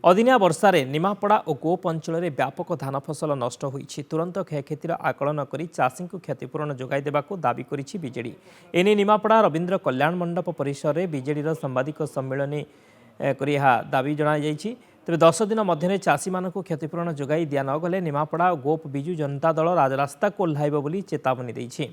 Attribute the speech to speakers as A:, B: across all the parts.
A: अदिनिया वर्षा निमापड़ा और गोप अंचल व्यापक धान फसल नष्ट होईछि। तुरंत क्षयक्षतिर आकलन कर चाषी को क्षतिपूरण जोगाई देबाकू दाबी करिछि बीजेडी। एने निमापड़ा रवींद्र कल्याण मंडप परिसर में बीजेडी सांबादिक सम्मेलन कर दाबी जणाई। तेज 10 दिन मध्य चाषी मानक क्षतिपूरण जोगाई दिया नगले निमापड़ा और गोप विजु जनता दल राजरास्ता को ओह्लाइब बोली चेतावनी देइछि।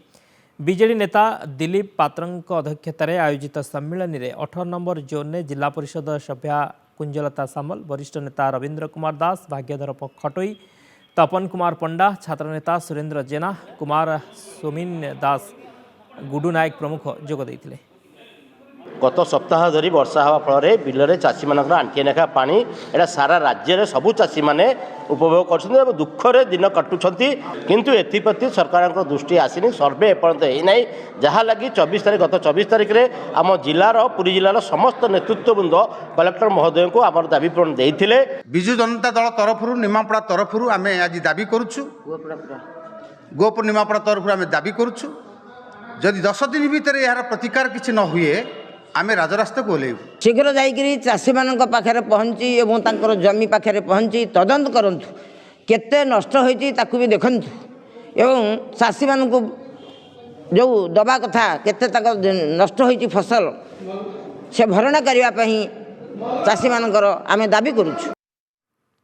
A: बीजेडी नेता दिलीप पात्रଙ୍କ अध्यक्षतार आयोजित सम्मेलन में 18 नंबर जोन में जिला परिषद सभ्या कुंजलता सामल, वरिष्ठ नेता रवींद्र कुमार दास, भाग्यधर खटोई, तपन कुमार पंडा, छात्र नेता सुरेंद्र जेना, कुमार सोमिन दास, गुडू नायक प्रमुख जोग देइथिले।
B: गत सप्ताह धरी वर्षा हवा फल बिल चाषी मान आंटी लेखा पानी एटा सारा राज्य में सबू चाषी मैंने उपभोग कर दुखरे दिन काटुंट किंतु एप्रति सरकार दृष्टि आसनी सर्वे एपर्यंत होना जहाँ लगी 24 तारीख गत 24 तारीख में आम जिलार पुरी जिलार समस्त नेतृत्ववृंद कलेक्टर महोदय को आम दाबी पूरण देते।
C: विजु जनता दल तरफ निमापड़ा तरफ आम आज दाबी करुचु गोप निमापड़ा तरफ आम दाबी करुचु जदि 10 दिन भितर यार प्रतिकार किसी न हुए आम राजरास्ता को ओह्लैबु।
D: शीघ्र जाइकरी चाषी मान पाखे पहुँची एवं तांकर जमी पाखे पहुँची तदंत करंतु केते नष्ट होइछि ताकू भी देखंतु एवं चाषी मान को जो दबा कथा केते ताक नष्ट होइछि फसल से भरणा करबा पई चाषी मानकर आमे दाबी करूछु।